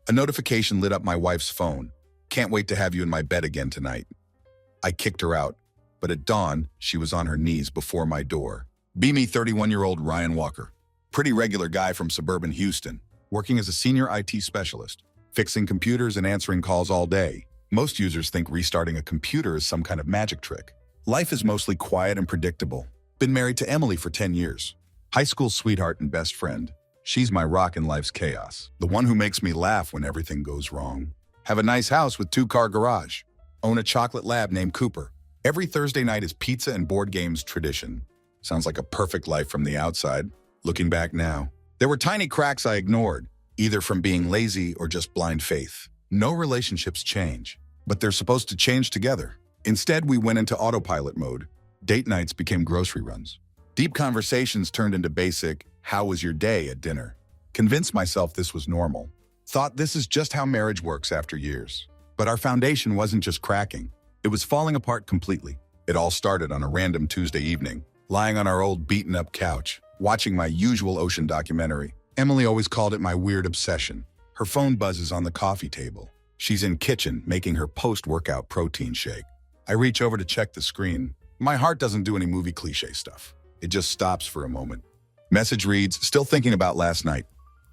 A notification lit up my wife's phone. Can't wait to have you in my bed again tonight. I kicked her out, but at dawn, she was on her knees before my door. Be me 31-year-old Ryan Walker. Pretty regular guy from suburban Houston, working as a senior IT specialist, fixing computers and answering calls all day. Most users think restarting a computer is some kind of magic trick. Life is mostly quiet and predictable. Been married to Emily for 10 years. High school sweetheart and best friend. She's my rock in life's chaos. The one who makes me laugh when everything goes wrong. Have a nice house with 2-car garage. Own a chocolate lab named Cooper. Every Thursday night is pizza and board games tradition. Sounds like a perfect life from the outside. Looking back now, there were tiny cracks I ignored, either from being lazy or just blind faith. No relationships change, but they're supposed to change together. Instead, we went into autopilot mode. Date nights became grocery runs. Deep conversations turned into basic, "How was your day?" at dinner. Convinced myself this was normal. Thought this is just how marriage works after years. But our foundation wasn't just cracking. It was falling apart completely. It all started on a random Tuesday evening, lying on our old beaten-up couch, watching my usual ocean documentary. Emily always called it my weird obsession. Her phone buzzes on the coffee table. She's in kitchen making her post-workout protein shake. I reach over to check the screen. My heart doesn't do any movie cliche stuff. It just stops for a moment. Message reads, "Still thinking about last night.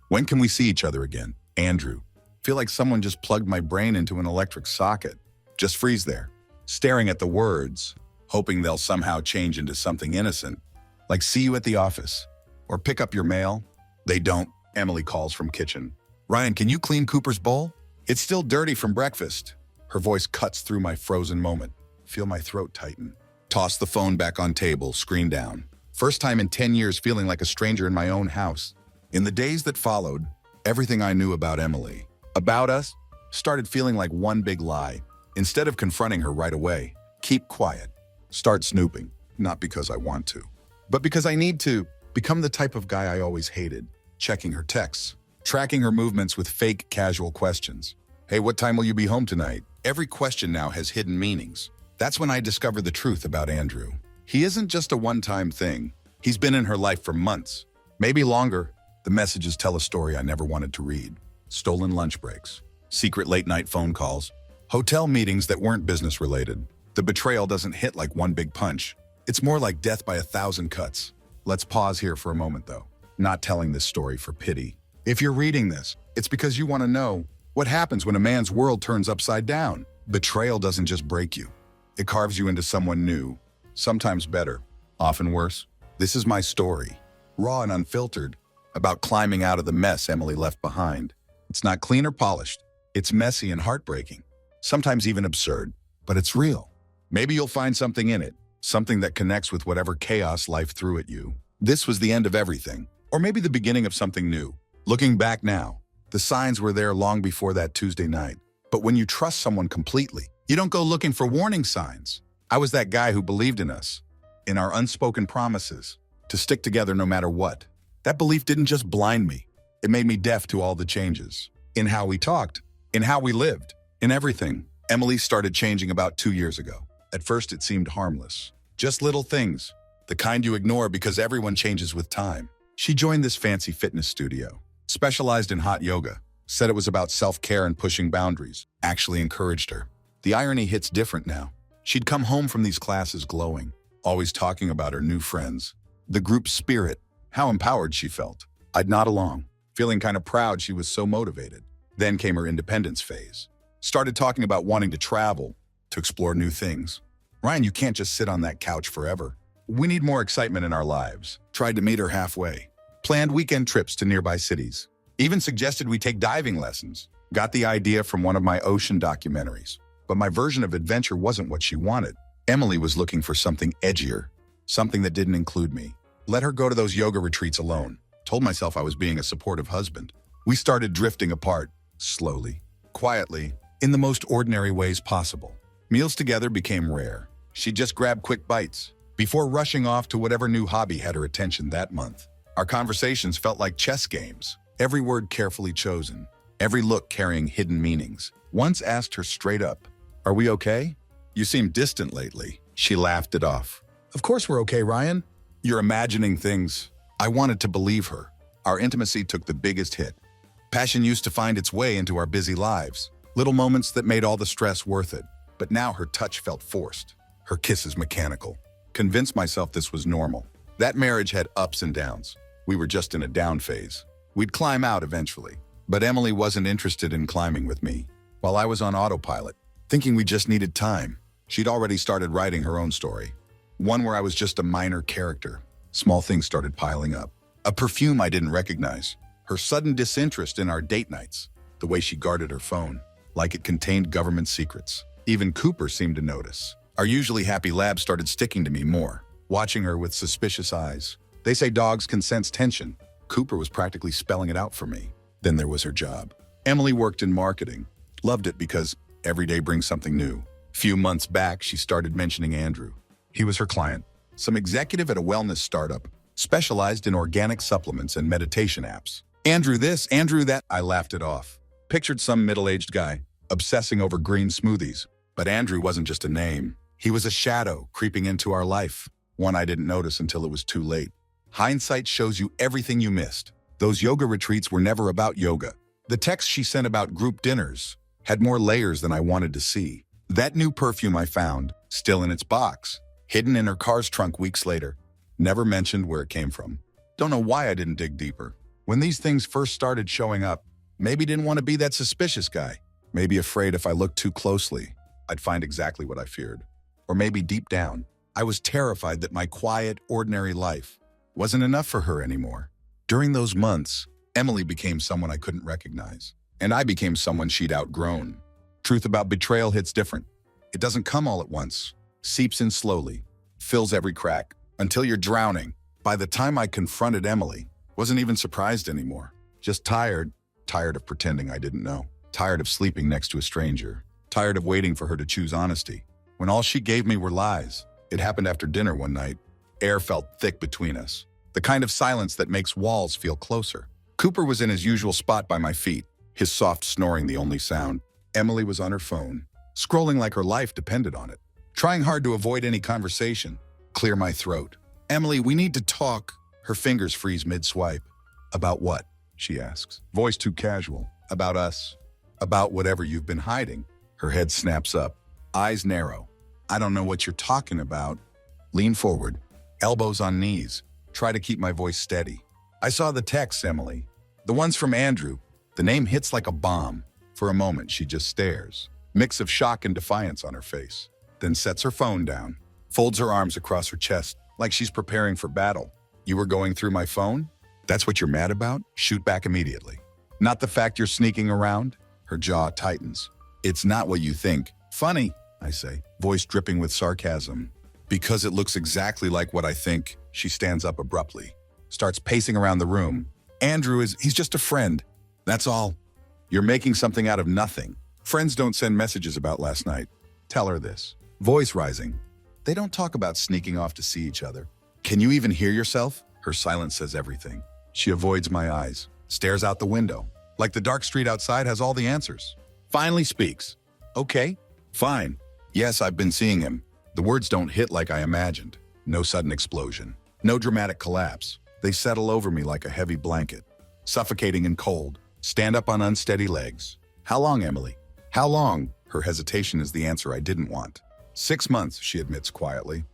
When can we see each other again? Andrew." Feel like someone just plugged my brain into an electric socket. Just freeze there, staring at the words, hoping they'll somehow change into something innocent, like "see you at the office," or "pick up your mail." They don't. Emily calls from kitchen. "Ryan, can you clean Cooper's bowl? It's still dirty from breakfast." Her voice cuts through my frozen moment. Feel my throat tighten. Toss the phone back on table, screen down. First time in 10 years feeling like a stranger in my own house. In the days that followed, everything I knew about Emily, about us, started feeling like one big lie. Instead of confronting her right away, keep quiet. Start snooping, not because I want to, but because I need to. Become the type of guy I always hated. Checking her texts, tracking her movements with fake casual questions. "Hey, what time will you be home tonight?" Every question now has hidden meanings. That's when I discovered the truth about Andrew. He isn't just a one-time thing. He's been in her life for months, maybe longer. The messages tell a story I never wanted to read. Stolen lunch breaks, secret late-night phone calls, hotel meetings that weren't business-related. The betrayal doesn't hit like one big punch. It's more like death by 1,000 cuts. Let's pause here for a moment, though. Not telling this story for pity. If you're reading this, it's because you want to know what happens when a man's world turns upside down. Betrayal doesn't just break you. It carves you into someone new, sometimes better, often worse. This is my story, raw and unfiltered, about climbing out of the mess Emily left behind. It's not clean or polished. It's messy and heartbreaking, sometimes even absurd, but it's real. Maybe you'll find something in it, something that connects with whatever chaos life threw at you. This was the end of everything, or maybe the beginning of something new. Looking back now, the signs were there long before that Tuesday night. But when you trust someone completely, you don't go looking for warning signs. I was that guy who believed in us, in our unspoken promises, to stick together no matter what. That belief didn't just blind me. It made me deaf to all the changes. In how we talked, in how we lived, in everything. Emily started changing about 2 years ago. At first, it seemed harmless. Just little things, the kind you ignore because everyone changes with time. She joined this fancy fitness studio, specialized in hot yoga, said it was about self-care and pushing boundaries, actually encouraged her. The irony hits different now. She'd come home from these classes glowing, always talking about her new friends, the group spirit, how empowered she felt. I'd nod along, feeling kind of proud she was so motivated. Then came her independence phase. Started talking about wanting to travel, to explore new things. "Ryan, you can't just sit on that couch forever. We need more excitement in our lives." Tried to meet her halfway. Planned weekend trips to nearby cities. Even suggested we take diving lessons. Got the idea from one of my ocean documentaries. But my version of adventure wasn't what she wanted. Emily was looking for something edgier, something that didn't include me. Let her go to those yoga retreats alone. Told myself I was being a supportive husband. We started drifting apart, slowly, quietly, in the most ordinary ways possible. Meals together became rare. She'd just grab quick bites before rushing off to whatever new hobby had her attention that month. Our conversations felt like chess games, every word carefully chosen, every look carrying hidden meanings. Once asked her straight up, "Are we okay? You seem distant lately." She laughed it off. "Of course we're okay, Ryan. You're imagining things." I wanted to believe her. Our intimacy took the biggest hit. Passion used to find its way into our busy lives, little moments that made all the stress worth it. But now her touch felt forced, her kisses mechanical. Convinced myself this was normal. That marriage had ups and downs. We were just in a down phase. We'd climb out eventually. But Emily wasn't interested in climbing with me. While I was on autopilot, thinking we just needed time, she'd already started writing her own story. One where I was just a minor character. Small things started piling up. A perfume I didn't recognize. Her sudden disinterest in our date nights. The way she guarded her phone, like it contained government secrets. Even Cooper seemed to notice. Our usually happy lab started sticking to me more, watching her with suspicious eyes. They say dogs can sense tension. Cooper was practically spelling it out for me. Then there was her job. Emily worked in marketing. Loved it because every day brings something new. Few months back, she started mentioning Andrew. He was her client, some executive at a wellness startup, specialized in organic supplements and meditation apps. Andrew this, Andrew that, I laughed it off. Pictured some middle-aged guy, obsessing over green smoothies. But Andrew wasn't just a name. He was a shadow creeping into our life, one I didn't notice until it was too late. Hindsight shows you everything you missed. Those yoga retreats were never about yoga. The text she sent about group dinners had more layers than I wanted to see. That new perfume I found, still in its box, hidden in her car's trunk weeks later, never mentioned where it came from. Don't know why I didn't dig deeper. When these things first started showing up, maybe didn't want to be that suspicious guy. Maybe afraid if I looked too closely, I'd find exactly what I feared. Or maybe deep down, I was terrified that my quiet, ordinary life wasn't enough for her anymore. During those months, Emily became someone I couldn't recognize, and I became someone she'd outgrown. Truth about betrayal hits different. It doesn't come all at once, seeps in slowly, fills every crack, until you're drowning. By the time I confronted Emily, wasn't even surprised anymore. Just tired of pretending I didn't know. Tired of sleeping next to a stranger. Tired of waiting for her to choose honesty. When all she gave me were lies. It happened after dinner one night. Air felt thick between us. The kind of silence that makes walls feel closer. Cooper was in his usual spot by my feet, his soft snoring the only sound. Emily was on her phone, scrolling like her life depended on it. Trying hard to avoid any conversation, clear my throat. Emily, we need to talk. Her fingers freeze mid-swipe. About what? She asks. Voice too casual. About us. About whatever you've been hiding. Her head snaps up. Eyes narrow. I don't know what you're talking about. Lean forward. Elbows on knees. Try to keep my voice steady. I saw the texts, Emily. The ones from Andrew. The name hits like a bomb. For a moment, she just stares. Mix of shock and defiance on her face. Then sets her phone down. Folds her arms across her chest, like she's preparing for battle. You were going through my phone? That's what you're mad about? Shoot back immediately. Not the fact you're sneaking around? Her jaw tightens. It's not what you think. Funny, I say, voice dripping with sarcasm. Because it looks exactly like what I think. She stands up abruptly. Starts pacing around the room. He's just a friend. That's all. You're making something out of nothing. Friends don't send messages about last night. Tell her this. Voice rising. They don't talk about sneaking off to see each other. Can you even hear yourself? Her silence says everything. She avoids my eyes, stares out the window, like the dark street outside has all the answers. Finally speaks. Okay, fine. Yes, I've been seeing him. The words don't hit like I imagined. No sudden explosion. No dramatic collapse. They settle over me like a heavy blanket. Suffocating and cold. Stand up on unsteady legs. How long, Emily? How long? Her hesitation is the answer I didn't want. 6 months, she admits quietly.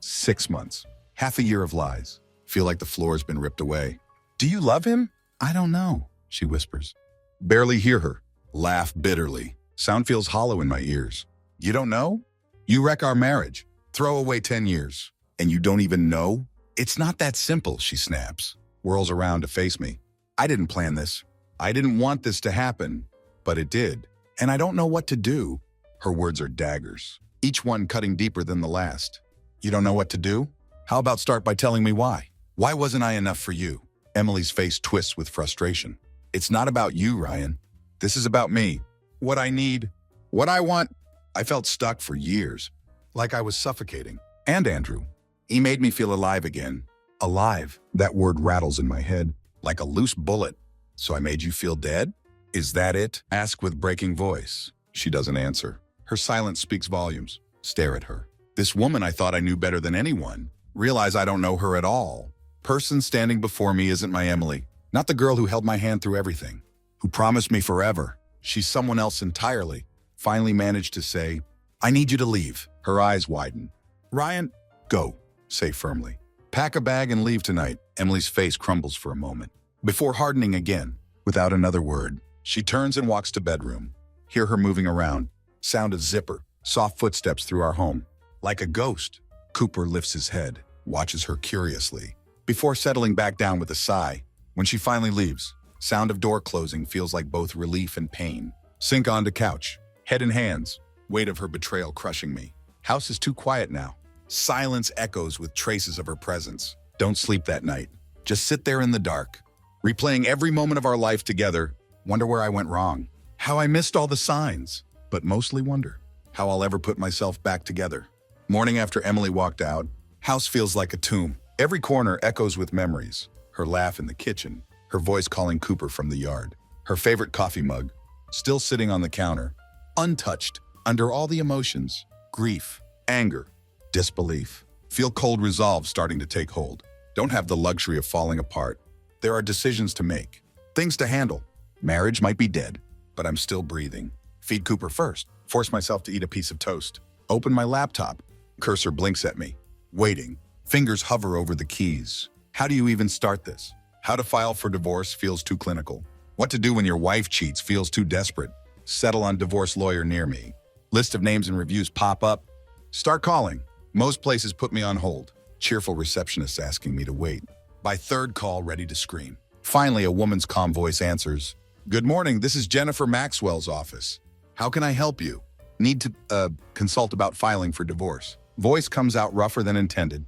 6 months. Half a year of lies. Feel like the floor's been ripped away. Do you love him? I don't know, she whispers. Barely hear her. Laugh bitterly. Sound feels hollow in my ears. You don't know? You wreck our marriage. Throw away 10 years. And you don't even know? It's not that simple, she snaps. Whirls around to face me. I didn't plan this. I didn't want this to happen. But it did. And I don't know what to do. Her words are daggers, each one cutting deeper than the last. You don't know what to do? How about start by telling me why? Why wasn't I enough for you? Emily's face twists with frustration. It's not about you, Ryan. This is about me. What I need. What I want. I felt stuck for years, like I was suffocating. And Andrew. He made me feel alive again. Alive. That word rattles in my head, like a loose bullet. So I made you feel dead? Is that it? Ask with breaking voice. She doesn't answer. Her silence speaks volumes. Stare at her. This woman I thought I knew better than anyone. Realize I don't know her at all. Person standing before me isn't my Emily. Not the girl who held my hand through everything. who promised me forever. She's someone else entirely. Finally managed to say, I need you to leave. Her eyes widen. Ryan, go, say firmly. Pack a bag and leave tonight. Emily's face crumbles for a moment, before hardening again. Without another word, she turns and walks to bedroom. Hear her moving around. Sound of zipper, soft footsteps through our home. Like a ghost, Cooper lifts his head, watches her curiously, before settling back down with a sigh. When she finally leaves, sound of door closing feels like both relief and pain. Sink onto couch, head in hands, weight of her betrayal crushing me. House is too quiet now. Silence echoes with traces of her presence. Don't sleep that night. Just sit there in the dark, replaying every moment of our life together. Wonder where I went wrong. How I missed all the signs. But mostly wonder how I'll ever put myself back together. Morning after Emily walked out, house feels like a tomb. Every corner echoes with memories. Her laugh in the kitchen, her voice calling Cooper from the yard, her favorite coffee mug, still sitting on the counter, untouched, under all the emotions, grief, anger, disbelief. Feel cold resolve starting to take hold. Don't have the luxury of falling apart. There are decisions to make, things to handle. Marriage might be dead, but I'm still breathing. Feed Cooper first. Force myself to eat a piece of toast. Open my laptop. Cursor blinks at me. Waiting. Fingers hover over the keys. How do you even start this? How to file for divorce feels too clinical. What to do when your wife cheats feels too desperate. Settle on divorce lawyer near me. List of names and reviews pop up. Start calling. Most places put me on hold. Cheerful receptionist asking me to wait. By third call, ready to scream. Finally, a woman's calm voice answers. Good morning, this is Jennifer Maxwell's office. How can I help you? Need to, consult about filing for divorce. Voice comes out rougher than intended.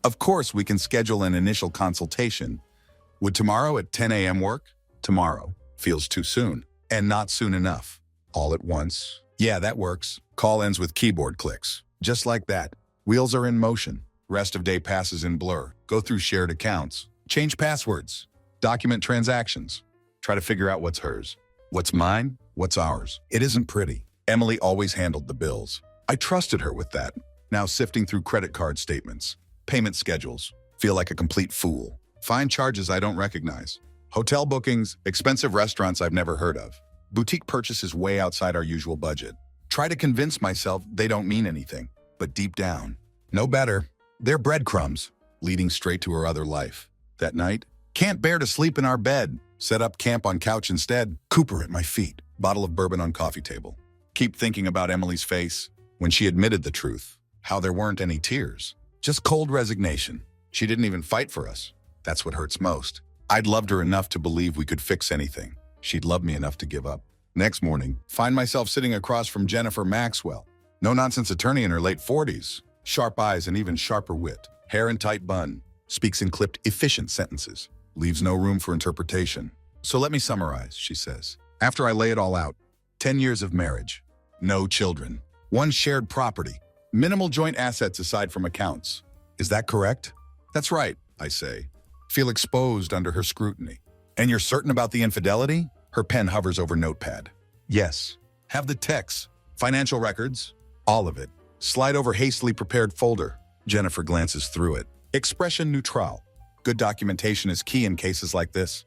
Of course, we can schedule an initial consultation. Would tomorrow at 10 a.m. work? Tomorrow feels too soon, and not soon enough. All at once. Yeah, that works. Call ends with keyboard clicks. Just like that. Wheels are in motion. Rest of day passes in blur. Go through shared accounts. Change passwords. Document transactions. Try to figure out what's hers. What's mine? What's ours? It isn't pretty. Emily always handled the bills. I trusted her with that. Now sifting through credit card statements, payment schedules, feel like a complete fool. Find charges I don't recognize. Hotel bookings, expensive restaurants I've never heard of. Boutique purchases way outside our usual budget. Try to convince myself they don't mean anything, but deep down, no better. They're breadcrumbs, leading straight to her other life. That night, can't bear to sleep in our bed. Set up camp on couch instead. Cooper at my feet, bottle of bourbon on coffee table. Keep thinking about Emily's face when she admitted the truth. How there weren't any tears. Just cold resignation. She didn't even fight for us. That's what hurts most. I'd loved her enough to believe we could fix anything. She'd love me enough to give up. Next morning, find myself sitting across from Jennifer Maxwell. No-nonsense attorney in her late 40s. Sharp eyes and even sharper wit. Hair in tight bun. Speaks in clipped, efficient sentences. Leaves no room for interpretation. So let me summarize, she says. After I lay it all out, 10 years of marriage. No children. One shared property. Minimal joint assets aside from accounts. Is that correct? That's right, I say. Feel exposed under her scrutiny. And you're certain about the infidelity? Her pen hovers over notepad. Yes. Have the texts, financial records, all of it. Slide over hastily prepared folder. Jennifer glances through it. Expression neutral. Good documentation is key in cases like this.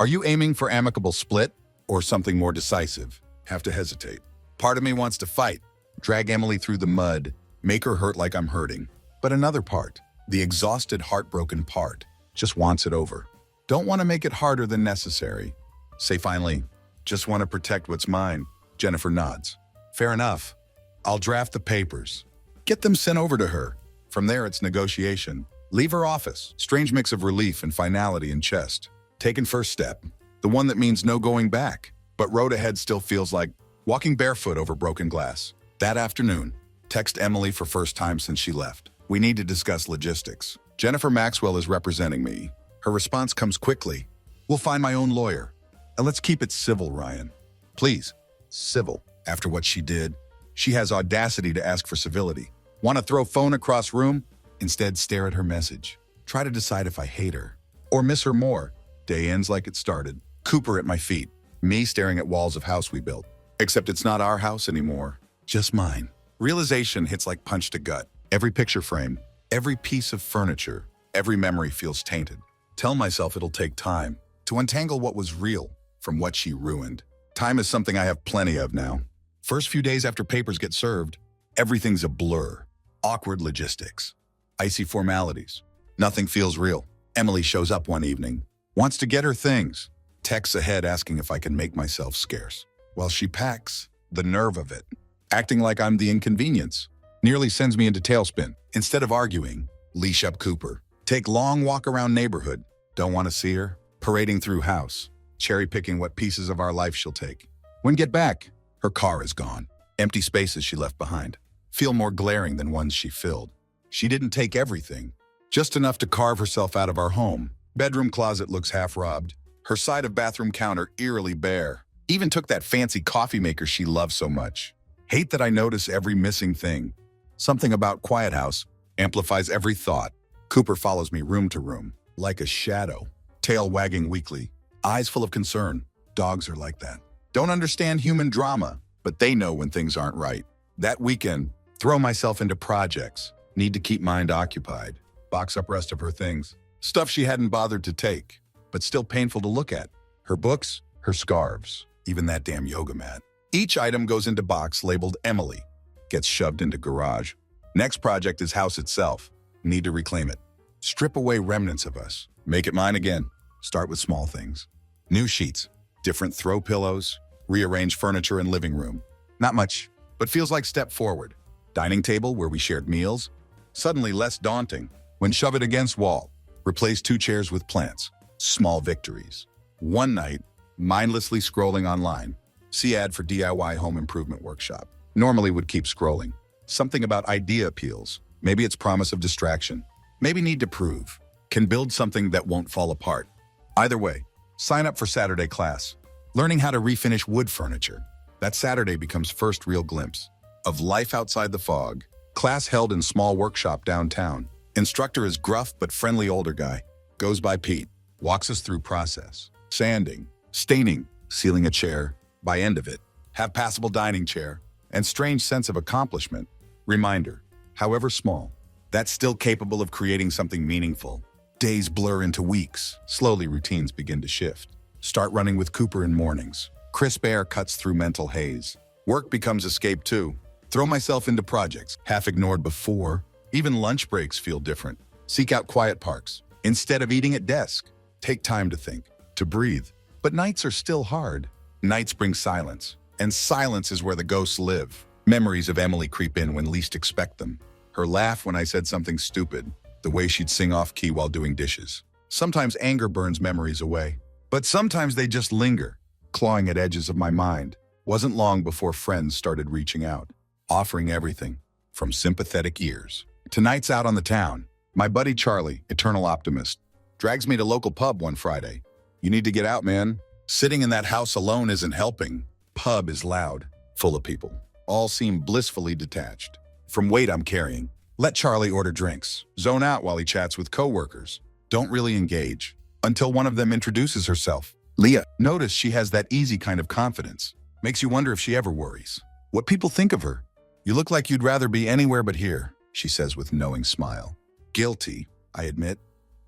Are you aiming for amicable split or something more decisive? Have to hesitate. Part of me wants to fight, drag Emily through the mud, make her hurt like I'm hurting. But another part, the exhausted, heartbroken part, just wants it over. Don't want to make it harder than necessary. Say finally, just want to protect what's mine. Jennifer nods. Fair enough. I'll draft the papers. Get them sent over to her. From there, it's negotiation. Leave her office. Strange mix of relief and finality in chest. Taken first step. The one that means no going back. But road ahead still feels like walking barefoot over broken glass. That afternoon, text Emily for first time since she left. We need to discuss logistics. Jennifer Maxwell is representing me. Her response comes quickly. We'll find my own lawyer. And let's keep it civil, Ryan. Please, civil. After what she did, she has audacity to ask for civility. Want to throw phone across room? Instead, stare at her message. Try to decide if I hate her or miss her more. Day ends like it started. Cooper at my feet. Me staring at walls of house we built. Except it's not our house anymore. Just mine. Realization hits like punch to gut. Every picture frame, every piece of furniture, every memory feels tainted. Tell myself it'll take time to untangle what was real from what she ruined. Time is something I have plenty of now. First few days after papers get served, everything's a blur. Awkward logistics. Icy formalities. Nothing feels real. Emily shows up one evening, wants to get her things, texts ahead asking if I can make myself scarce. While she packs, the nerve of it. Acting like I'm the inconvenience. Nearly sends me into tailspin. Instead of arguing, leash up Cooper. Take long walk around neighborhood. Don't want to see her? Parading through house. Cherry-picking what pieces of our life she'll take. When get back, her car is gone. Empty spaces she left behind. Feel more glaring than ones she filled. She didn't take everything. Just enough to carve herself out of our home. Bedroom closet looks half-robbed. Her side of bathroom counter eerily bare. Even took that fancy coffee maker she loved so much. Hate that I notice every missing thing. Something about Quiet House amplifies every thought. Cooper follows me room to room, like a shadow. Tail wagging weakly. Eyes full of concern. Dogs are like that. Don't understand human drama, but they know when things aren't right. That weekend, throw myself into projects. Need to keep mind occupied. Box up rest of her things. Stuff she hadn't bothered to take, but still painful to look at. Her books, her scarves, even that damn yoga mat. Each item goes into box labeled Emily. Gets shoved into garage. Next project is house itself. Need to reclaim it. Strip away remnants of us. Make it mine again. Start with small things. New sheets. Different throw pillows. Rearrange furniture and living room. Not much, but feels like step forward. Dining table where we shared meals. Suddenly less daunting. When shove it against wall. Replace 2 chairs with plants. Small victories. One night, mindlessly scrolling online. See ad for DIY home improvement workshop. Normally would keep scrolling. Something about idea appeals. Maybe it's promise of distraction. Maybe need to prove. Can build something that won't fall apart. Either way, sign up for Saturday class. Learning how to refinish wood furniture. That Saturday becomes first real glimpse of life outside the fog. Class held in small workshop downtown. Instructor is gruff but friendly older guy. Goes by Pete. Walks us through process. Sanding, staining, sealing a chair. By end of it, have passable dining chair and strange sense of accomplishment. Reminder, however small, that's still capable of creating something meaningful. Days blur into weeks. Slowly routines begin to shift. Start running with Cooper in mornings. Crisp air cuts through mental haze. Work becomes escape too. Throw myself into projects, half ignored before. Even lunch breaks feel different. Seek out quiet parks. Instead of eating at desk, take time to think, to breathe. But nights are still hard. Nights bring silence, and silence is where the ghosts live. Memories of Emily creep in when least expect them. Her laugh when I said something stupid, the way she'd sing off key while doing dishes. Sometimes anger burns memories away, but sometimes they just linger, clawing at edges of my mind. Wasn't long before friends started reaching out, offering everything, from sympathetic ears. Tonight's out on the town. My buddy Charlie, eternal optimist, drags me to local pub one Friday. You need to get out, man. Sitting in that house alone isn't helping. Pub is loud, full of people. All seem blissfully detached from weight I'm carrying. Let Charlie order drinks. Zone out while he chats with coworkers. Don't really engage until one of them introduces herself. Leah. Notice she has that easy kind of confidence. Makes you wonder if she ever worries. What people think of her. You look like you'd rather be anywhere but here, she says with knowing smile. Guilty, I admit.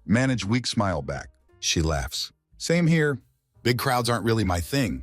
Manage weak smile back. She laughs. Same here. Big crowds aren't really my thing.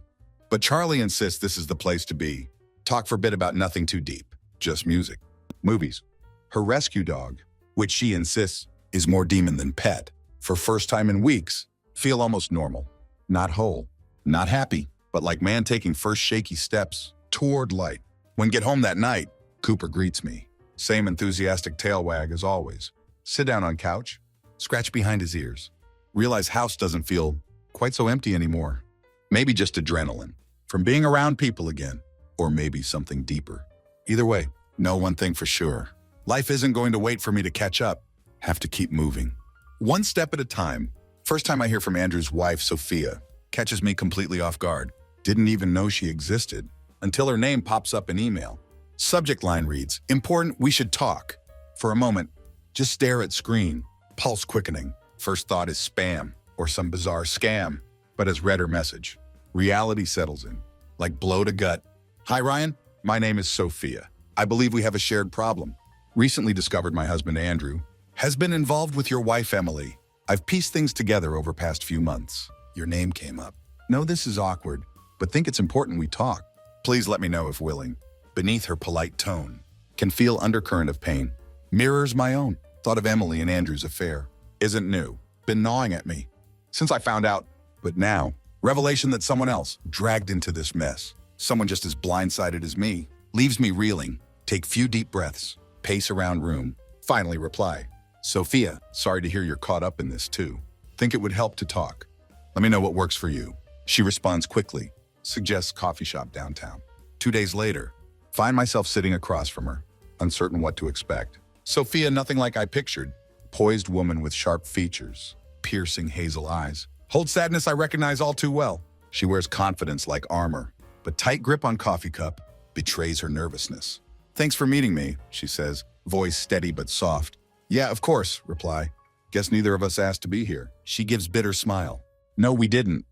But Charlie insists this is the place to be. Talk for a bit about nothing too deep. Just music. Movies. Her rescue dog, which she insists is more demon than pet. For first time in weeks, feel almost normal. Not whole. Not happy, but like man taking first shaky steps toward light. When get home that night, Cooper greets me. Same enthusiastic tail wag as always. Sit down on couch. Scratch behind his ears. Realize house doesn't feel quite so empty anymore. Maybe just adrenaline from being around people again, or maybe something deeper. Either way, know one thing for sure. Life isn't going to wait for me to catch up. Have to keep moving. One step at a time. First time I hear from Andrew's wife, Sophia, catches me completely off guard. Didn't even know she existed until her name pops up in email. Subject line reads, important, we should talk. For a moment, just stare at screen, pulse quickening. First thought is spam or some bizarre scam, but as read her message, reality settles in, like blow to gut. Hi Ryan, my name is Sophia. I believe we have a shared problem. Recently discovered my husband Andrew has been involved with your wife Emily. I've pieced things together over past few months. Your name came up. Know this is awkward, but think it's important we talk. Please let me know if willing. Beneath her polite tone, can feel undercurrent of pain. Mirrors my own. Thought of Emily and Andrew's affair. Isn't new. Been gnawing at me since I found out. But now, revelation that someone else dragged into this mess. Someone just as blindsided as me. Leaves me reeling. Take few deep breaths. Pace around room. Finally reply. Sophia, sorry to hear you're caught up in this too. Think it would help to talk. Let me know what works for you. She responds quickly. Suggests coffee shop downtown. 2 days later, find myself sitting across from her, uncertain what to expect. Sophia, nothing like I pictured. Poised woman with sharp features, piercing hazel eyes. Hold sadness I recognize all too well. She wears confidence like armor, but tight grip on coffee cup betrays her nervousness. Thanks for meeting me, she says, voice steady but soft. Yeah, of course, reply. Guess neither of us asked to be here. She gives bitter smile. No, we didn't.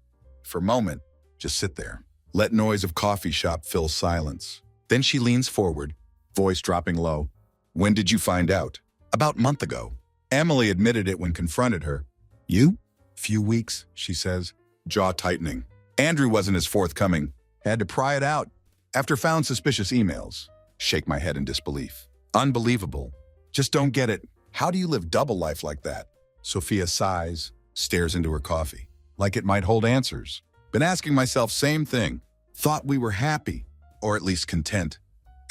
For a moment, just sit there. Let noise of coffee shop fill silence. Then she leans forward, voice dropping low. When did you find out? About a month ago. Emily admitted it when confronted her. You? Few weeks, she says, jaw tightening. Andrew wasn't as forthcoming. Had to pry it out. After found suspicious emails. Shake my head in disbelief. Unbelievable. Just don't get it. How do you live double life like that? Sophia sighs, stares into her coffee. Like it might hold answers. Been asking myself same thing. Thought we were happy, or at least content.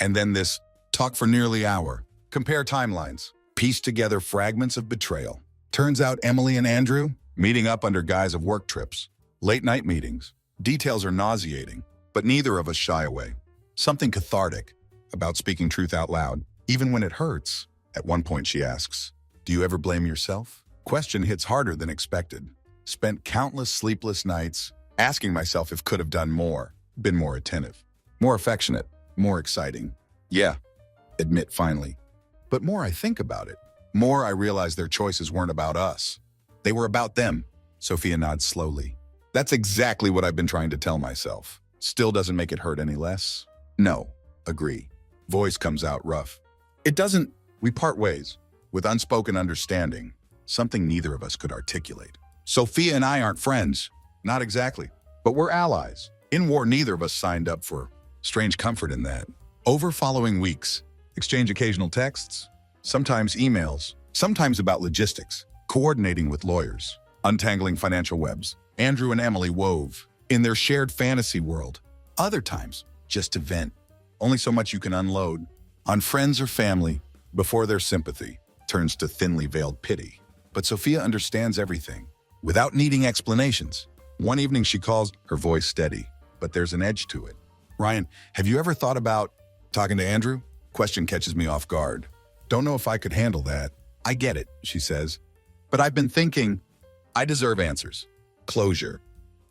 And then this talk for nearly hour. Compare timelines. Piece together fragments of betrayal. Turns out Emily and Andrew meeting up under guise of work trips. Late night meetings. Details are nauseating, but neither of us shy away. Something cathartic about speaking truth out loud, even when it hurts. At one point she asks, do you ever blame yourself? Question hits harder than expected. Spent countless sleepless nights asking myself if could have done more, been more attentive, more affectionate, more exciting. Yeah, admit finally. But more I think about it, more I realize their choices weren't about us. They were about them. Sophia nods slowly. That's exactly what I've been trying to tell myself. Still doesn't make it hurt any less? No, agree. Voice comes out rough. It doesn't. We part ways, with unspoken understanding, something neither of us could articulate. Sophia and I aren't friends. Not exactly. But we're allies. In war, neither of us signed up for. Strange comfort in that. Over following weeks, exchange occasional texts, sometimes emails, sometimes about logistics, coordinating with lawyers, untangling financial webs. Andrew and Emily wove in their shared fantasy world. Other times, just to vent. Only so much you can unload on friends or family before their sympathy turns to thinly veiled pity. But Sophia understands everything without needing explanations. One evening she calls, her voice steady, but there's an edge to it. Ryan, have you ever thought about talking to Andrew? Question catches me off guard. Don't know if I could handle that. I get it, she says. But I've been thinking, I deserve answers. Closure.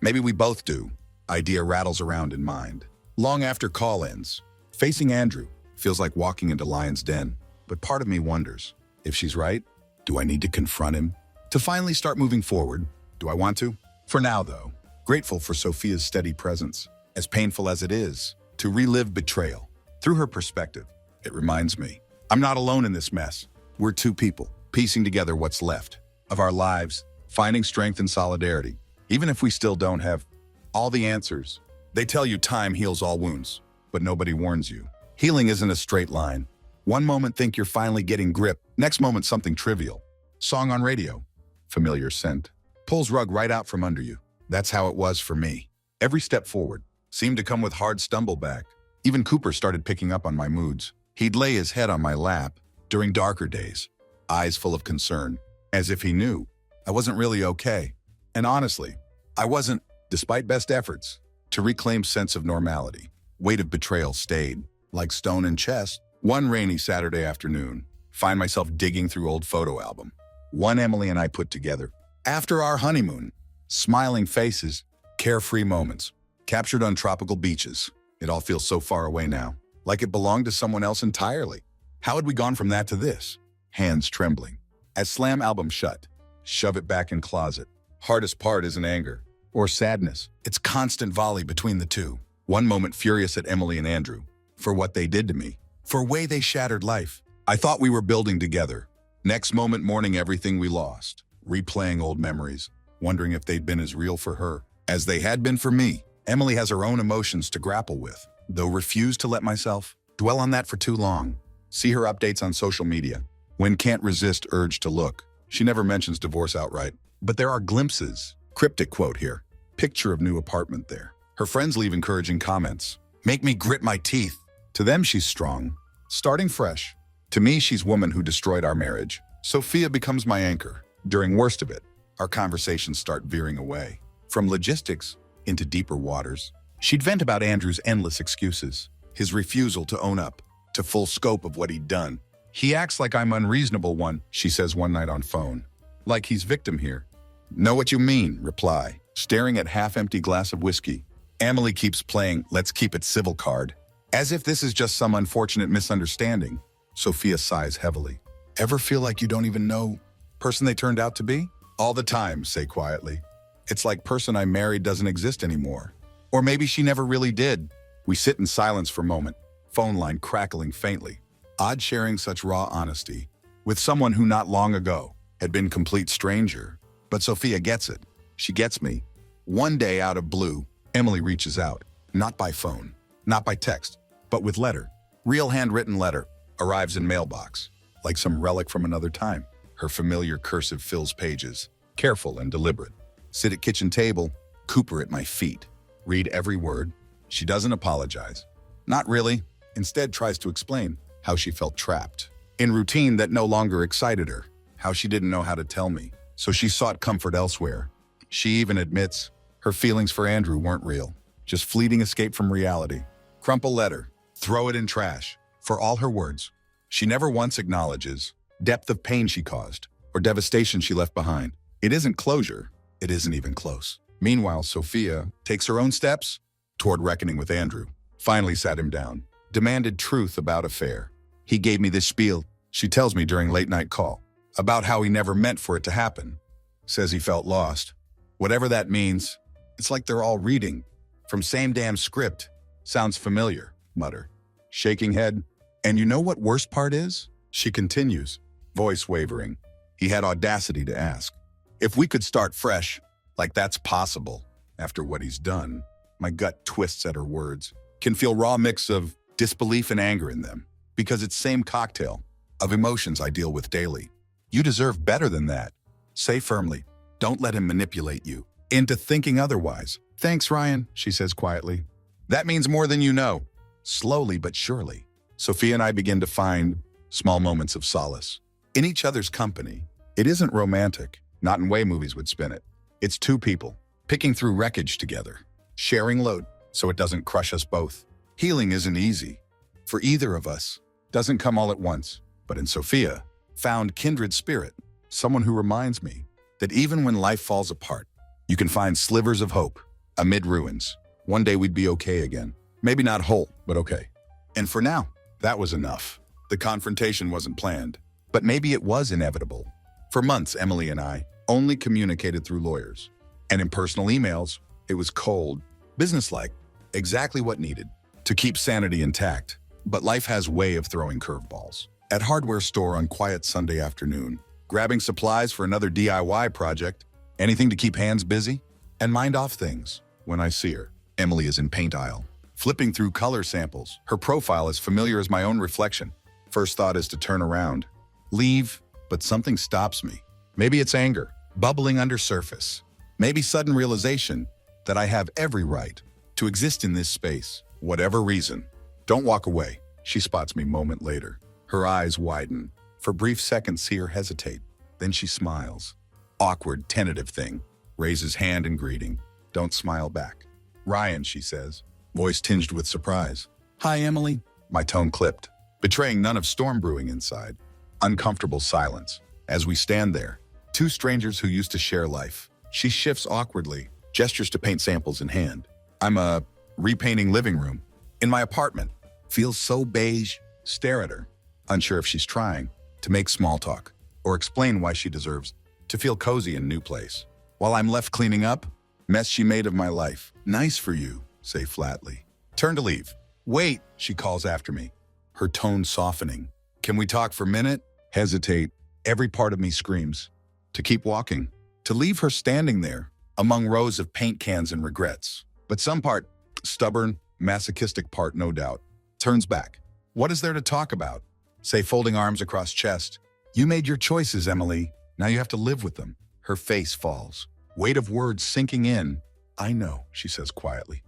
Maybe we both do. Idea rattles around in mind. Long after call ends, facing Andrew feels like walking into lion's den. But part of me wonders, if she's right, do I need to confront him? To finally start moving forward, do I want to? For now, though, grateful for Sophia's steady presence, as painful as it is, to relive betrayal. Through her perspective, it reminds me, I'm not alone in this mess. We're two people, piecing together what's left of our lives, finding strength and solidarity, even if we still don't have all the answers. They tell you time heals all wounds, but nobody warns you. Healing isn't a straight line. One moment think you're finally getting grip, next moment something trivial. Song on radio, familiar scent, pulls rug right out from under you. That's how it was for me. Every step forward seemed to come with hard stumble back. Even Cooper started picking up on my moods. He'd lay his head on my lap during darker days, eyes full of concern, as if he knew I wasn't really okay. And honestly, I wasn't, despite best efforts, to reclaim sense of normality. Weight of betrayal stayed, like stone in chest. One rainy Saturday afternoon, find myself digging through old photo album. One Emily and I put together. After our honeymoon, smiling faces, carefree moments, captured on tropical beaches. It all feels so far away now, like it belonged to someone else entirely. How had we gone from that to this? Hands trembling. As slam album shut, shove it back in closet. Hardest part isn't anger or sadness. It's constant volley between the two. One moment furious at Emily and Andrew for what they did to me, for way they shattered life. I thought we were building together. Next moment mourning everything we lost, replaying old memories, wondering if they'd been as real for her. as they had been for me. Emily has her own emotions to grapple with, though refuse to let myself dwell on that for too long. See her updates on social media. When can't resist urge to look. She never mentions divorce outright, but there are glimpses. Cryptic quote here. Picture of new apartment there. Her friends leave encouraging comments. Make me grit my teeth. To them, she's strong, starting fresh. To me, she's woman who destroyed our marriage. Sophia becomes my anchor. During worst of it, our conversations start veering away. From logistics into deeper waters. She'd vent about Andrew's endless excuses, his refusal to own up to full scope of what he'd done. He acts like I'm unreasonable one, she says one night on phone. Like he's victim here. Know what you mean, reply, staring at half-empty glass of whiskey. Emily keeps playing let's keep it civil card. As if this is just some unfortunate misunderstanding. Sophia sighs heavily. Ever feel like you don't even know person they turned out to be? All the time, say quietly. It's like person I married doesn't exist anymore. Or maybe she never really did. We sit in silence for a moment, phone line crackling faintly. Odd sharing such raw honesty with someone who not long ago had been complete stranger. But Sophia gets it. She gets me. One day out of blue, Emily reaches out. Not by phone, not by text, but with letter. Real handwritten letter arrives in mailbox, like some relic from another time. Her familiar cursive fills pages, careful and deliberate. Sit at kitchen table, Cooper at my feet. Read every word. She doesn't apologize. Not really. Instead tries to explain how she felt trapped in routine that no longer excited her, how she didn't know how to tell me, so she sought comfort elsewhere. She even admits her feelings for Andrew weren't real, just fleeting escape from reality. Crumple letter, throw it in trash. For all her words, she never once acknowledges depth of pain she caused or devastation she left behind. It isn't closure, it isn't even close. Meanwhile, Sophia takes her own steps toward reckoning with Andrew, finally sat him down, demanded truth about affair. He gave me this spiel, she tells me during late night call, about how he never meant for it to happen. Says he felt lost. Whatever that means, it's like they're all reading from same damn script. Sounds familiar, mutter. Shaking head. And you know what worst part is? She continues, voice wavering. He had audacity to ask. If we could start fresh, like that's possible, after what he's done. My gut twists at her words. Can feel raw mix of disbelief and anger in them, because it's same cocktail of emotions I deal with daily. You deserve better than that. Say firmly, don't let him manipulate you into thinking otherwise. Thanks, Ryan, she says quietly. That means more than you know. Slowly but surely, Sophia and I begin to find small moments of solace in each other's company. It isn't romantic, not in way movies would spin it. It's two people picking through wreckage together, sharing load so it doesn't crush us both. Healing isn't easy for either of us. Doesn't come all at once, but in Sophia, found kindred spirit, someone who reminds me that even when life falls apart, you can find slivers of hope amid ruins. One day we'd be okay again. Maybe not whole, but okay. And for now, that was enough. The confrontation wasn't planned, but maybe it was inevitable. For months, Emily and I only communicated through lawyers. And in personal emails, it was cold, businesslike, exactly what needed to keep sanity intact. But life has a way of throwing curveballs. At hardware store on quiet Sunday afternoon, grabbing supplies for another DIY project, anything to keep hands busy and mind off things. When I see her, Emily is in paint aisle, flipping through color samples. Her profile is familiar as my own reflection. First thought is to turn around, leave, but something stops me. Maybe it's anger, bubbling under surface. Maybe sudden realization that I have every right to exist in this space, whatever reason. Don't walk away, she spots me moment later. Her eyes widen. For brief seconds, see her hesitate. Then she smiles. Awkward, tentative thing. Raises hand in greeting. Don't smile back. Ryan, she says, voice tinged with surprise. Hi, Emily. My tone clipped, betraying none of storm brewing inside. Uncomfortable silence. As we stand there, two strangers who used to share life. She shifts awkwardly, gestures to paint samples in hand. I'm repainting living room. In my apartment. Feels so beige. Stare at her, unsure if she's trying to make small talk or explain why she deserves to feel cozy in a new place. While I'm left cleaning up, mess she made of my life. Nice for you, say flatly. Turn to leave. Wait, she calls after me, her tone softening. Can we talk for a minute? Hesitate. Every part of me screams. To keep walking. To leave her standing there, among rows of paint cans and regrets. But some part, stubborn, masochistic part, no doubt, turns back. What is there to talk about? Say, folding arms across chest. You made your choices, Emily. Now you have to live with them. Her face falls. Weight of words sinking in. I know, she says quietly.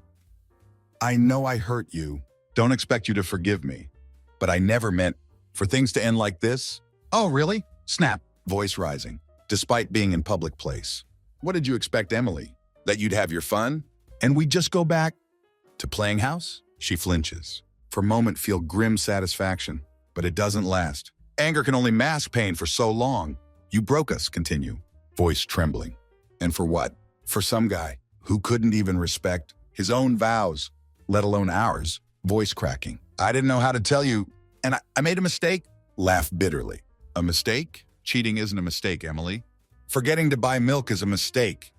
I know I hurt you. Don't expect you to forgive me. But I never meant for things to end like this. Oh, really? Snap, voice rising, despite being in public place. What did you expect, Emily? That you'd have your fun? And we'd just go back to playing house? She flinches. For a moment, feel grim satisfaction. But it doesn't last. Anger can only mask pain for so long. You broke us, continue. Voice trembling. And for what? For some guy who couldn't even respect his own vows, let alone ours. Voice cracking. I didn't know how to tell you, and I made a mistake. Laugh bitterly. A mistake? Cheating isn't a mistake, Emily. Forgetting to buy milk is a mistake.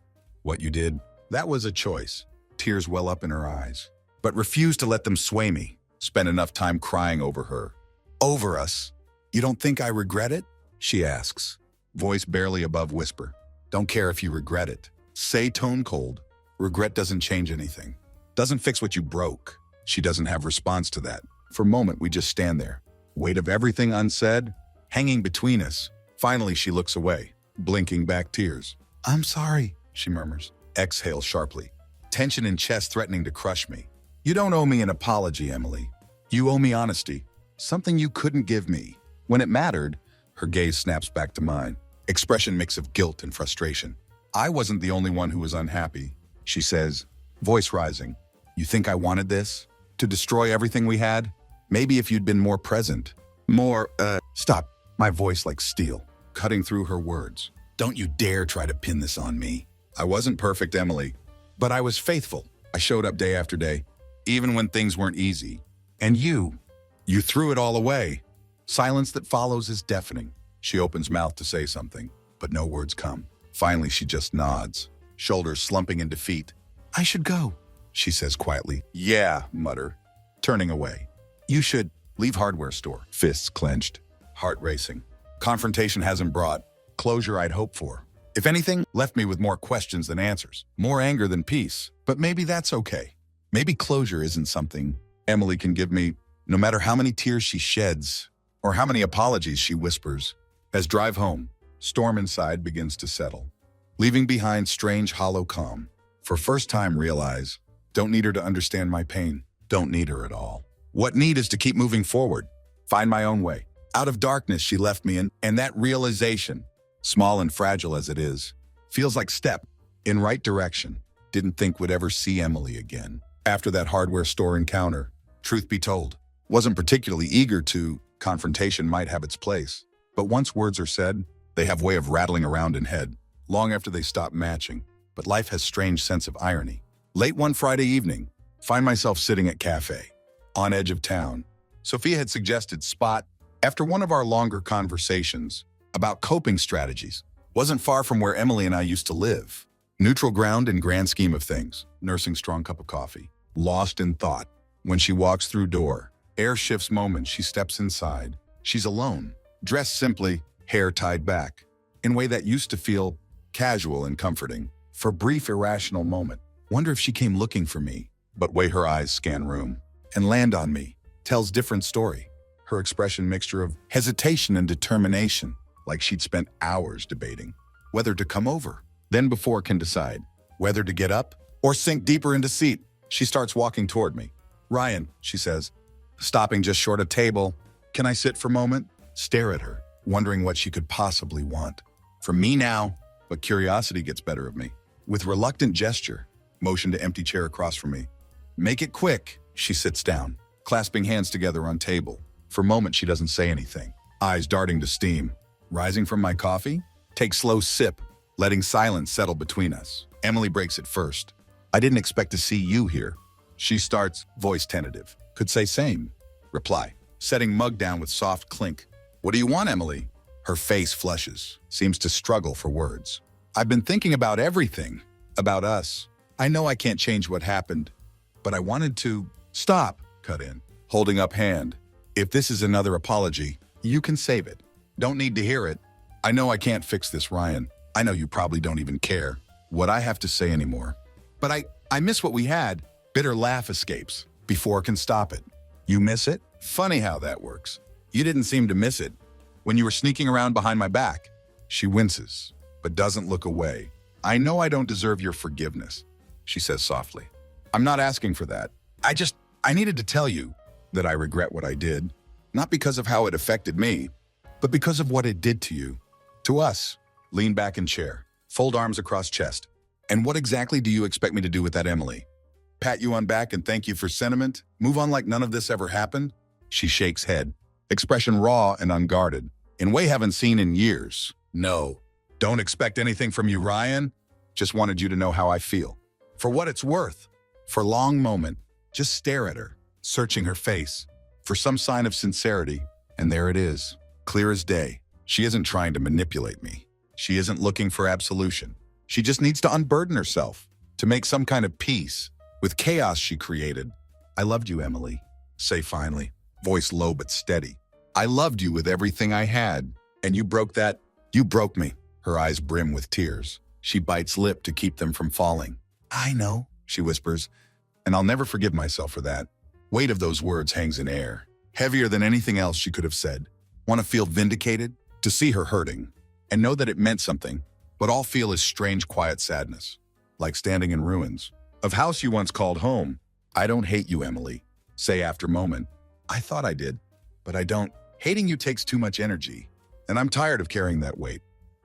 What you did, that was a choice. Tears well up in her eyes. But refuse to let them sway me. Spend enough time crying over her. Over us. You don't think I regret it? She asks. Voice barely above whisper. Don't care if you regret it. Say tone cold. Regret doesn't change anything. Doesn't fix what you broke. She doesn't have response to that. For a moment, we just stand there. Weight of everything unsaid, hanging between us. Finally, she looks away, blinking back tears. I'm sorry, she murmurs. Exhales sharply. Tension in chest threatening to crush me. You don't owe me an apology, Emily. You owe me honesty. Something you couldn't give me. When it mattered, her gaze snaps back to mine. Expression mix of guilt and frustration. I wasn't the only one who was unhappy, she says, voice rising. You think I wanted this? To destroy everything we had? Maybe if you'd been more present. Stop. My voice like steel, cutting through her words. Don't you dare try to pin this on me. I wasn't perfect, Emily, but I was faithful. I showed up day after day, even when things weren't easy. And you threw it all away. Silence that follows is deafening. She opens mouth to say something, but no words come. Finally, she just nods, shoulders slumping in defeat. I should go, she says quietly. Yeah, mutter, turning away. You should leave hardware store. Fists clenched, heart racing. Confrontation hasn't brought closure I'd hoped for. If anything, left me with more questions than answers, more anger than peace. But maybe that's okay. Maybe closure isn't something Emily can give me, no matter how many tears she sheds or how many apologies she whispers. As drive home, storm inside begins to settle, leaving behind strange hollow calm. For first time realize, don't need her to understand my pain. Don't need her at all. What need is to keep moving forward, find my own way. Out of darkness she left me in, and that realization, small and fragile as it is, feels like step in right direction. Didn't think would ever see Emily again. After that hardware store encounter, truth be told, wasn't particularly eager to. Confrontation might have its place. But once words are said, they have a way of rattling around in head, long after they stop matching. But life has strange sense of irony. Late one Friday evening, find myself sitting at cafe, on edge of town. Sophia had suggested spot after one of our longer conversations about coping strategies. Wasn't far from where Emily and I used to live. Neutral ground in grand scheme of things, nursing strong cup of coffee. Lost in thought. When she walks through door, air shifts moment, she steps inside. She's alone, dressed simply, hair tied back, in a way that used to feel casual and comforting. For a brief irrational moment, wonder if she came looking for me. But way her eyes scan room and land on me, tells different story. Her expression mixture of hesitation and determination, like she'd spent hours debating whether to come over. Then before can decide whether to get up or sink deeper into seat. She starts walking toward me. Ryan, she says, stopping just short of table. Can I sit for a moment? Stare at her, wondering what she could possibly want. From me now, but curiosity gets better of me. With reluctant gesture, motion to empty chair across from me. Make it quick. She sits down, clasping hands together on table. For a moment, she doesn't say anything. Eyes darting to steam. Rising from my coffee? Take slow sip, letting silence settle between us. Emily breaks it first. I didn't expect to see you here. She starts, voice tentative. Could say same. Reply, setting mug down with soft clink. What do you want, Emily? Her face flushes, seems to struggle for words. I've been thinking about everything, about us. I know I can't change what happened, but I wanted to stop, cut in, holding up hand. If this is another apology, you can save it. Don't need to hear it. I know I can't fix this, Ryan. I know you probably don't even care. what I have to say anymore. But I miss what we had. Bitter laugh escapes before it can stop it. You miss it? Funny how that works. You didn't seem to miss it when you were sneaking around behind my back. She winces, but doesn't look away. I know I don't deserve your forgiveness, she says softly. I'm not asking for that. I needed to tell you that I regret what I did, not because of how it affected me, but because of what it did to you, to us. Lean back in chair, fold arms across chest. And what exactly do you expect me to do with that, Emily? Pat you on back and thank you for sentiment? Move on like none of this ever happened? She shakes head, expression raw and unguarded, in way haven't seen in years. No, don't expect anything from you, Ryan. Just wanted you to know how I feel. For what it's worth. For a long moment, just stare at her, searching her face, for some sign of sincerity, and there it is, clear as day. She isn't trying to manipulate me. She isn't looking for absolution. She just needs to unburden herself, to make some kind of peace with chaos she created. I loved you, Emily, say finally, voice low but steady. I loved you with everything I had, and you broke that. You broke me. Her eyes brim with tears. She bites lip to keep them from falling. I know, she whispers, and I'll never forgive myself for that. Weight of those words hangs in air, heavier than anything else she could have said. Want to feel vindicated? To see her hurting, and know that it meant something, but all feel is strange, quiet sadness, like standing in ruins. Of house you once called home. I don't hate you, Emily, say after moment. I thought I did, but I don't. Hating you takes too much energy, and I'm tired of carrying that weight.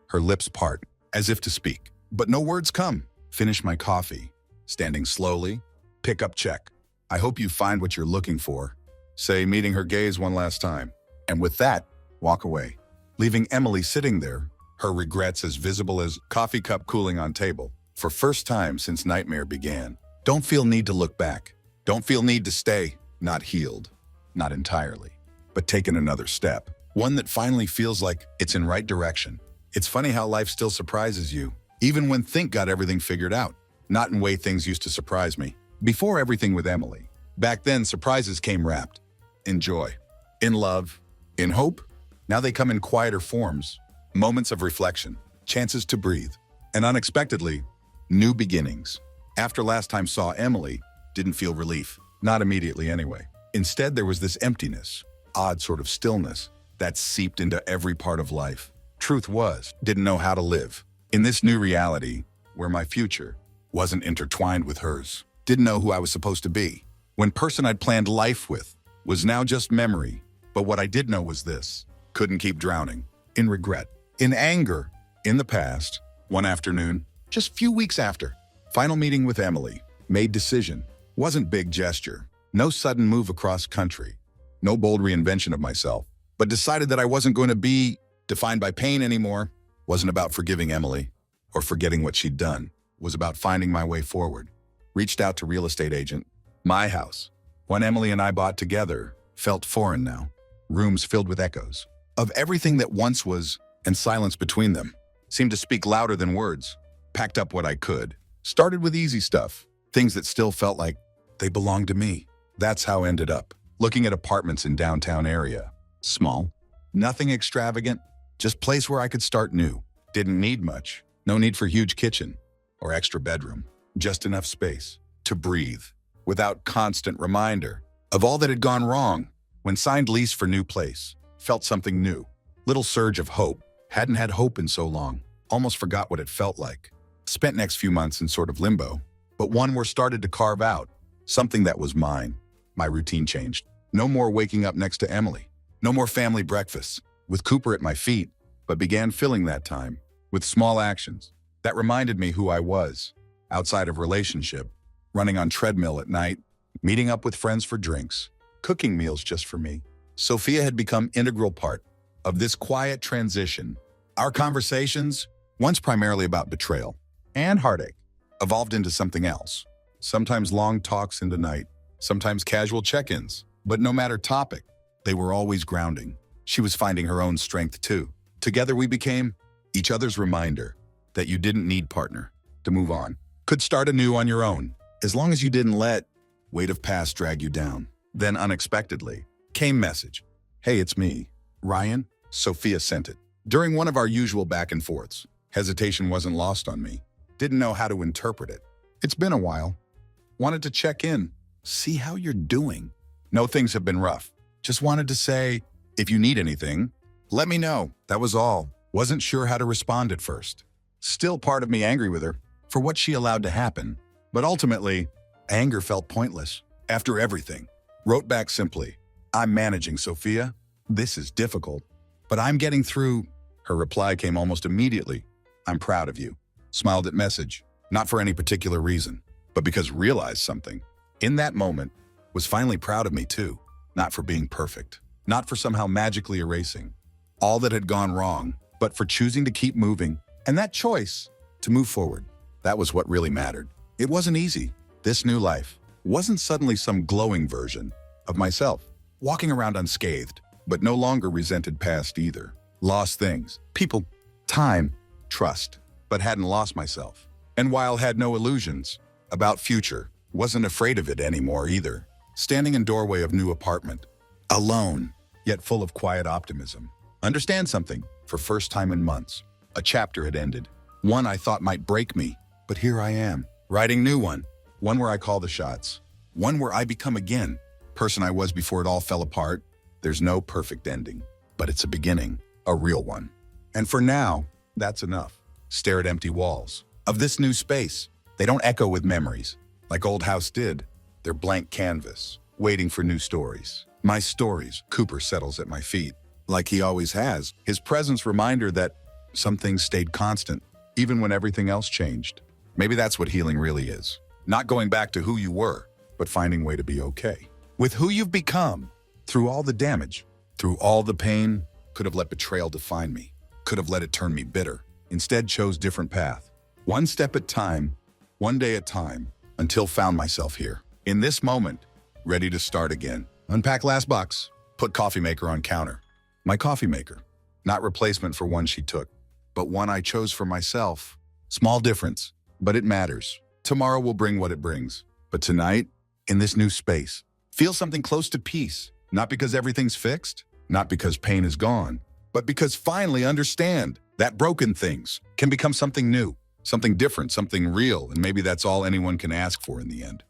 Her lips part, as if to speak, but no words come. Finish my coffee, standing slowly, pick up check. I hope you find what you're looking for. Say, meeting her gaze one last time. And with that, walk away, leaving Emily sitting there, her regrets as visible as coffee cup cooling on table, for first time since nightmare began. Don't feel need to look back. Don't feel need to stay, not healed, not entirely, but taken another step. One that finally feels like it's in right direction. It's funny how life still surprises you, even when think got everything figured out. Not in way things used to surprise me. Before everything with Emily. Back then, surprises came wrapped in joy, in love, in hope. Now they come in quieter forms, moments of reflection, chances to breathe, and unexpectedly, new beginnings. After last time saw Emily, didn't feel relief. Not immediately anyway. Instead, there was this emptiness, odd sort of stillness that seeped into every part of life. Truth was, didn't know how to live. In this new reality, where my future wasn't intertwined with hers. Didn't know who I was supposed to be. When person I'd planned life with was now just memory. But what I did know was this. Couldn't keep drowning. In regret. In anger. In the past. One afternoon. Just few weeks after. Final meeting with Emily. Made decision. Wasn't big gesture. No sudden move across country. No bold reinvention of myself. But decided that I wasn't going to be defined by pain anymore. Wasn't about forgiving Emily. Or forgetting what she'd done. Was about finding my way forward. Reached out to real estate agent. My house, one Emily and I bought together, felt foreign now. Rooms filled with echoes of everything that once was, and silence between them seemed to speak louder than words. Packed up what I could. Started with easy stuff, things that still felt like they belonged to me. That's how I ended up looking at apartments in downtown area. Small, nothing extravagant, just place where I could start new. Didn't need much, no need for huge kitchen or extra bedroom, just enough space to breathe without constant reminder of all that had gone wrong. When signed lease for new place, felt something new. Little surge of hope. Hadn't had hope in so long. Almost forgot what it felt like. Spent next few months in sort of limbo, but one where started to carve out something that was mine. My routine changed. No more waking up next to Emily. No more family breakfasts with Cooper at my feet, but began filling that time with small actions that reminded me who I was, outside of relationship, running on treadmill at night, meeting up with friends for drinks, cooking meals just for me. Sophia had become integral part of this quiet transition. Our conversations, once primarily about betrayal and heartache, evolved into something else. Sometimes long talks into night, sometimes casual check-ins, but no matter topic, they were always grounding. She was finding her own strength too. Together we became each other's reminder that you didn't need partner to move on. Could start anew on your own, as long as you didn't let weight of past drag you down. Then unexpectedly came message. Hey, it's me, Ryan. Sophia sent it. During one of our usual back and forths, hesitation wasn't lost on me. Didn't know how to interpret it. It's been a while. Wanted to check in, see how you're doing. No, things have been rough. Just wanted to say, if you need anything, let me know. That was all. Wasn't sure how to respond at first. Still part of me angry with her for what she allowed to happen. But ultimately, anger felt pointless. After everything, wrote back simply, I'm managing, Sophia. This is difficult, but I'm getting through. Her reply came almost immediately. I'm proud of you. Smiled at message, not for any particular reason, but because realized something. In that moment, was finally proud of me too. Not for being perfect, not for somehow magically erasing all that had gone wrong, but for choosing to keep moving. And that choice to move forward, that was what really mattered. It wasn't easy. This new life wasn't suddenly some glowing version of myself, walking around unscathed, but no longer resented past either. Lost things, people, time, trust, but hadn't lost myself. And while had no illusions about future, wasn't afraid of it anymore either. Standing in doorway of new apartment, alone, yet full of quiet optimism. Understand something, for first time in months. A chapter had ended. One I thought might break me, but here I am, writing new one. One where I call the shots. One where I become again, person I was before it all fell apart. There's no perfect ending, but it's a beginning, a real one. And for now, that's enough. Stare at empty walls of this new space. They don't echo with memories, like old house did. They're blank canvas, waiting for new stories. My stories. Cooper settles at my feet, like he always has. His presence reminder that some things stayed constant, even when everything else changed. Maybe that's what healing really is. Not going back to who you were, but finding a way to be okay with who you've become. Through all the damage, through all the pain, could have let betrayal define me, could have let it turn me bitter. Instead chose different path. One step at time, one day at time, until found myself here. In this moment, ready to start again. Unpack last box, put coffee maker on counter. My coffee maker, not replacement for one she took, but one I chose for myself. Small difference, but it matters. Tomorrow will bring what it brings. But tonight, in this new space, feel something close to peace. Not because everything's fixed, not because pain is gone, but because finally understand that broken things can become something new, something different, something real, and maybe that's all anyone can ask for in the end.